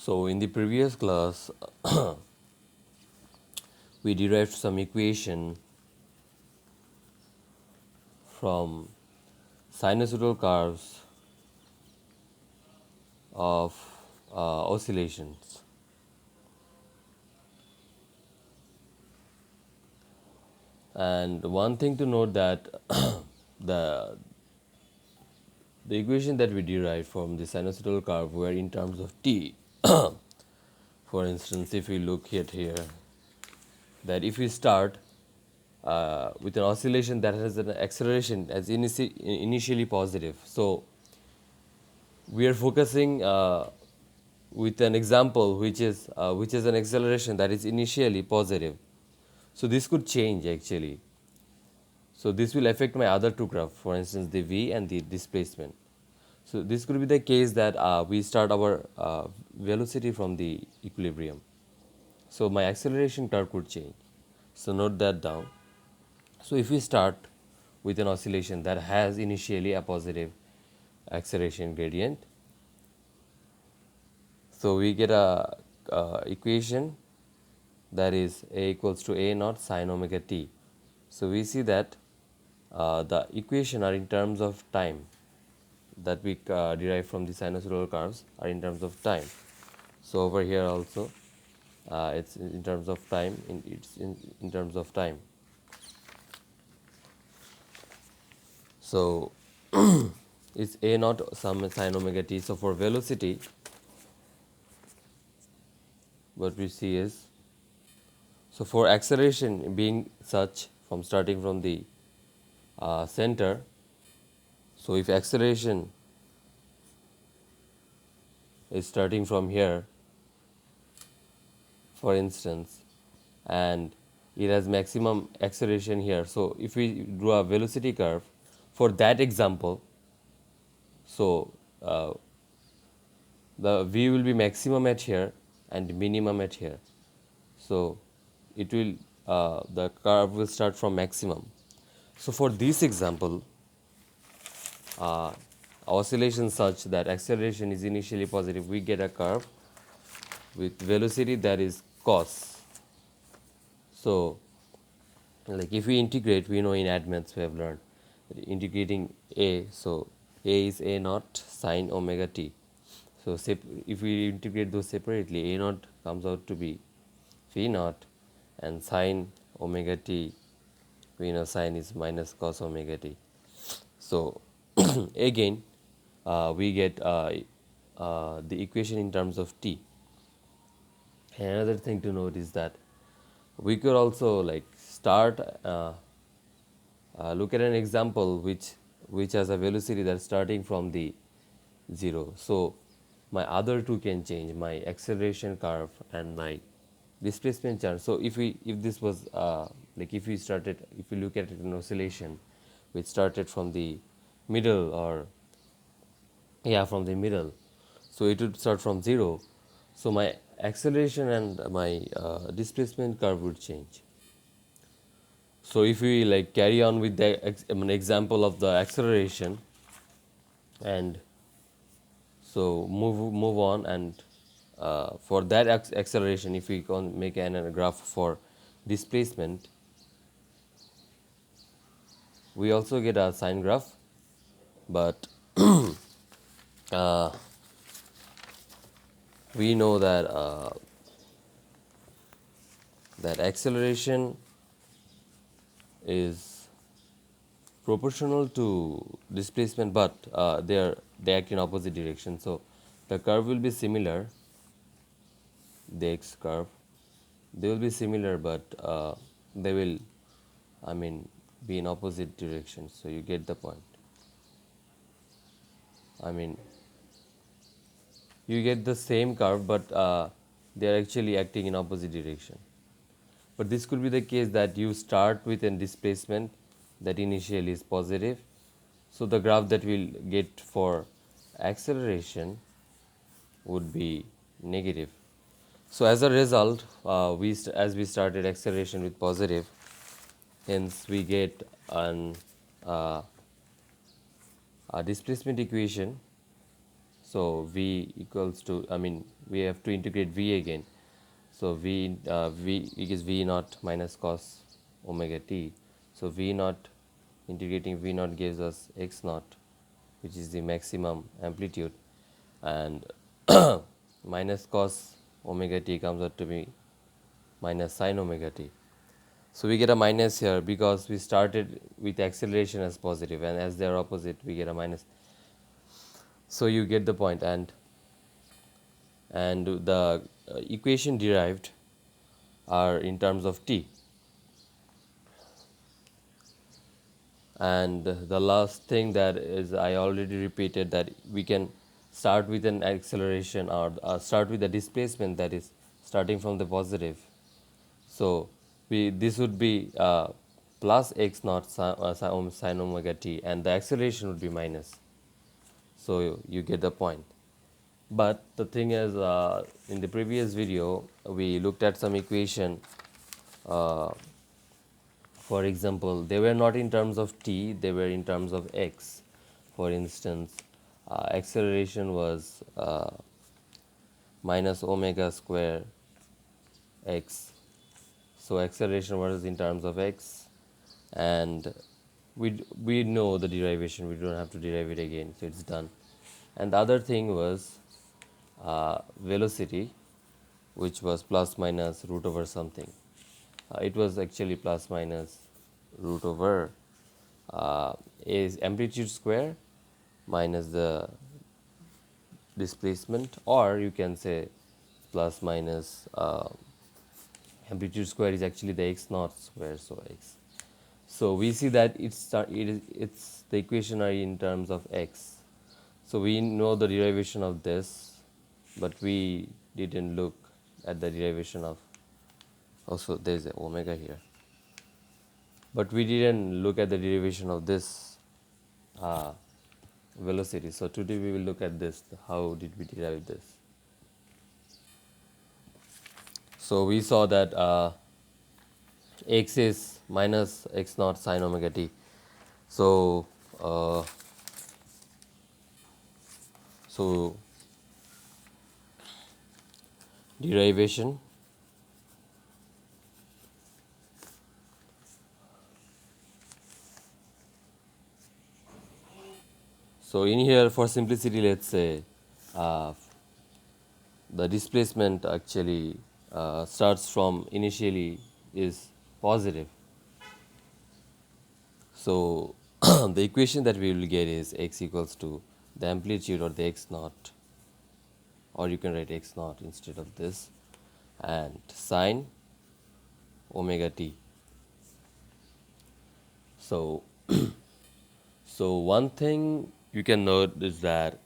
So in the previous class, we derived some equation from sinusoidal curves of oscillations. And one thing to note that the equation that we derived from the sinusoidal curve were in terms of t. For instance, if we look at here, that if we start with an oscillation that has an acceleration as initially positive, so we are focusing with an example which is an acceleration that is initially positive. So this could change actually. So this will affect my other two graphs, for instance, the v and the displacement. So this could be the case that we start our velocity from the equilibrium. So my acceleration curve could change. So note that down. So if we start with an oscillation that has initially a positive acceleration gradient, so we get a equation that is a equals to a naught sine omega t. So we see that the equation are in terms of time that we derive from the sinusoidal curves are in terms of time. So over here also it's in terms of time. It's in terms of time. So it's a naught some sine omega t. So for velocity, what we see is, so for acceleration being such from starting from the center, so if acceleration is starting from here, for instance, and it has maximum acceleration here. So if we draw a velocity curve for that example, so the v will be maximum at here and minimum at here. So it will the curve will start from maximum. So for this example, oscillation such that acceleration is initially positive, we get a curve with velocity that is cos. So like if we integrate, we know in advanced we have learned integrating a, so a is a naught sine omega t. So if we integrate those separately, a naught comes out to be v naught, and sine omega t, we know sine is minus cos omega t. So again we get the equation in terms of t. And another thing to note is that we could also like start look at an example which has a velocity that's starting from the 0. So my other two can change, my acceleration curve and my displacement chart. So if this was like if we look at it in oscillation which started from the middle, or from the middle, so it would start from 0. So my acceleration and my displacement curve would change. So if we like carry on with the an example of the acceleration, and so move on, and for that acceleration, if we can make a graph for displacement, we also get a sine graph, but we know that that acceleration is proportional to displacement, but they act in opposite direction. So the curve will be similar, the x curve, they will be similar, but they will, be in opposite direction. So you get the point. You get the same curve, but they are actually acting in opposite direction. But this could be the case that you start with a displacement that initially is positive. So the graph that we'll get for acceleration would be negative. So as a result, as we started acceleration with positive, hence we get a displacement equation. So v equals to, I mean, we have to integrate v again. So v is v naught minus cos omega t. So v naught, integrating v naught gives us x naught, which is the maximum amplitude, and minus cos omega t comes out to be minus sin omega t. So we get a minus here because we started with acceleration as positive, and as they are opposite, we get a minus. So you get the point, and the equation derived are in terms of t. And the last thing that is, I already repeated, that we can start with an acceleration, or start with a displacement that is starting from the positive. So this would be plus x naught sin omega t, and the acceleration would be minus. So you get the point. But the thing is, in the previous video, we looked at some equation. For example, they were not in terms of t, they were in terms of x. For instance, acceleration was minus omega square x. So acceleration was in terms of x, and we know the derivation. We don't have to derive it again, so it's done. And the other thing was velocity, which was plus minus root over something. It was actually plus minus root over is amplitude square minus the displacement, or you can say plus minus amplitude square is actually the x naught square, so x. So we see that it's the equation are in terms of x. So we know the derivation of this, but we didn't look at the derivation of, also there is a omega here, but we didn't look at the derivation of this velocity. So today we will look at this, how did we derive this. So we saw that x is minus x naught sin omega t. So derivation, so in here, for simplicity, let's say the displacement actually starts from, initially is positive. So the equation that we will get is x equals to the amplitude, or the x naught, or you can write x naught instead of this, and sine omega t. So so one thing you can note is that,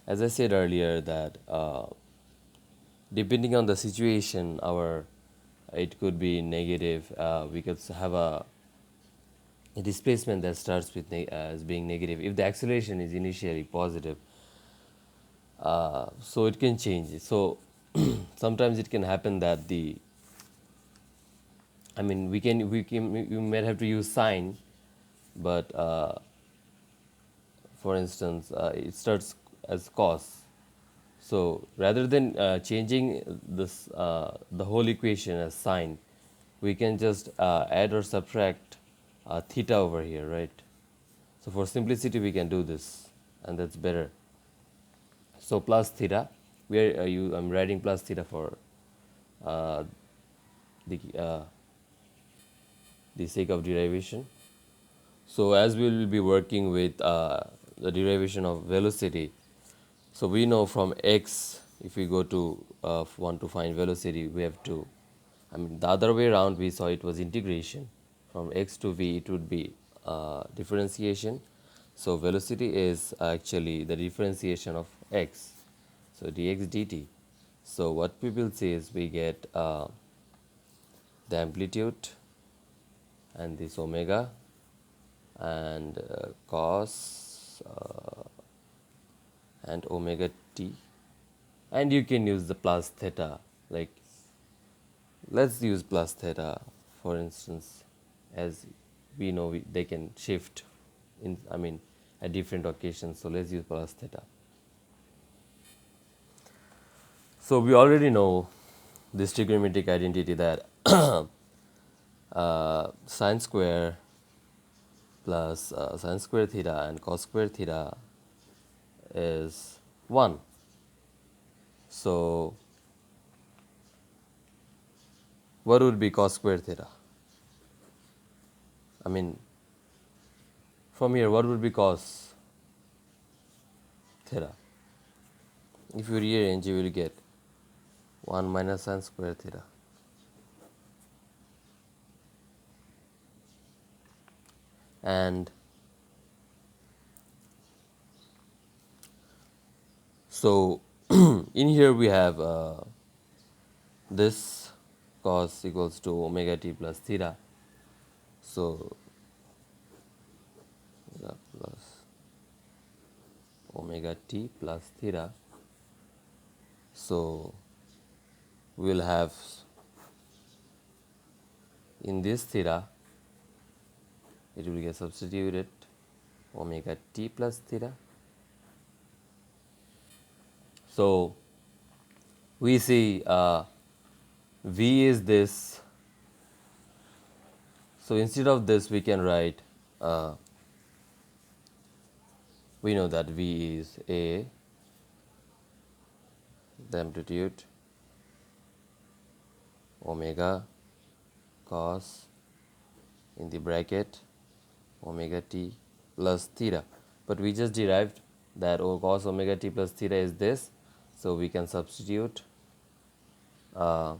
as I said earlier, that depending on the situation, it could be negative. We could have a displacement that starts with as being negative. If the acceleration is initially positive, so it can change. So sometimes it can happen that you may have to use sine, but for instance, it starts as cos. So rather than changing this the whole equation as sine, we can just add or subtract theta over here, right? So for simplicity, we can do this, and that's better. So plus theta, where I'm writing plus theta for uh, the sake of derivation. So as we will be working with the derivation of velocity, so we know from x, if we go to want to find velocity, we have to, the other way around, we saw it was integration. From x to v, it would be differentiation. So velocity is actually the differentiation of x. So dx dt. So what we will see is we get the amplitude and this omega and cos and omega t, and you can use the plus theta. Like, let's use plus theta, for instance, as we know they can shift in, at different occasions. So let's use plus theta. So we already know this trigonometric identity that sine square plus sine square theta and cos square theta is 1. So what would be cos square theta? I mean, from here, what would be cos theta? If you rearrange, you will get 1 minus sine square theta. And so in here we have this cos equals to omega t plus theta. So plus omega t plus theta. So we will have in this theta, it will get substituted omega t plus theta. So we see V is this. So instead of this, we can write, we know that V is A, the amplitude, omega cos in the bracket omega t plus theta. But we just derived that cos omega t plus theta is this. So we can substitute. So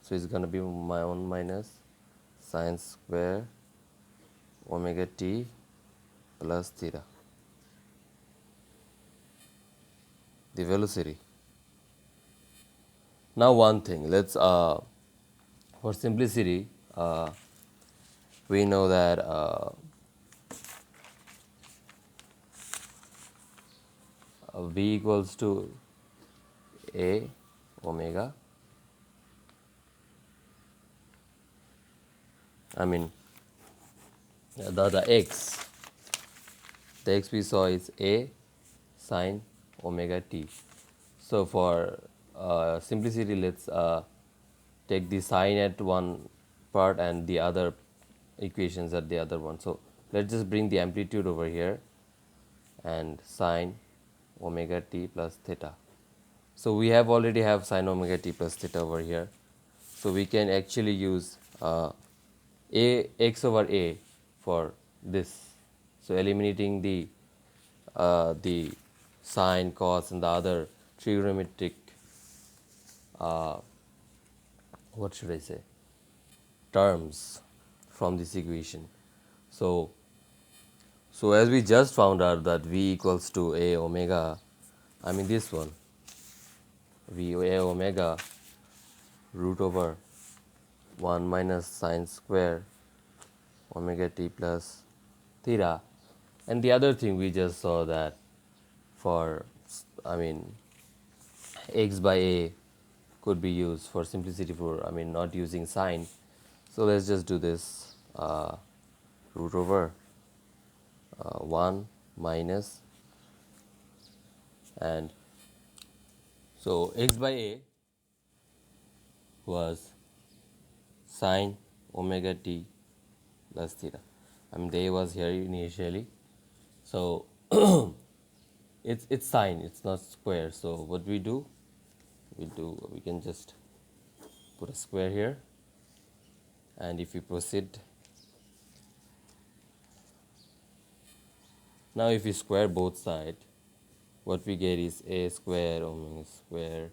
it's going to be my 1 minus sine square omega t plus theta. The velocity. Now one thing, let's for simplicity, we know that V equals to A omega. I mean the x we saw is A sine omega t. So for simplicity, let's take the sine at one part and the other equations at the other one. So let's just bring the amplitude over here and sine omega t plus theta. So we have already have sine omega t plus theta over here. So we can actually use a x over a for this. So eliminating the sine, cos, and the other trigonometric what should I say, terms from this equation. So as we just found out that V equals to A omega, I mean this one, V A omega root over 1 minus sine square omega t plus theta. And the other thing we just saw that for, I mean, x by a could be used for simplicity for, I mean, not using sine. So let's just do this root over 1 minus, and so x by a was sine omega t plus theta. I mean, the a was here initially, so it's sine, it's not square. So what we do, we can just put a square here, and if we proceed, now if we square both sides, what we get is a square omega square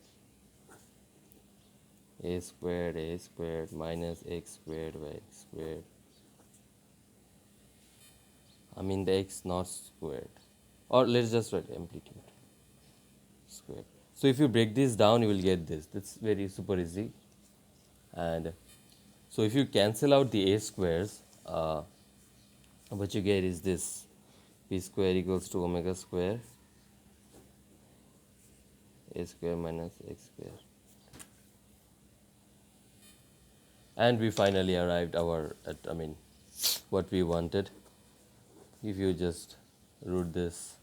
a squared minus x squared by x squared. I mean the x not squared, or let's just write amplitude squared. So if you break this down, you will get this. That's very super easy. And so if you cancel out the a squares, what you get is this: p square equals to omega square a square minus x square. And we finally arrived what we wanted. If you just root this,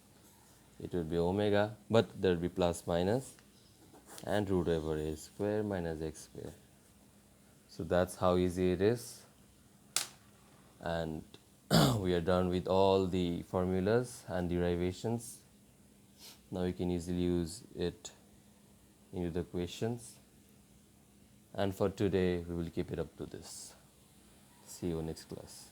it will be omega, but there will be plus minus and root over a square minus x square. So that's how easy it is, and we are done with all the formulas and derivations. Now we can easily use it into the questions, and for today we will keep it up to this. See you next class.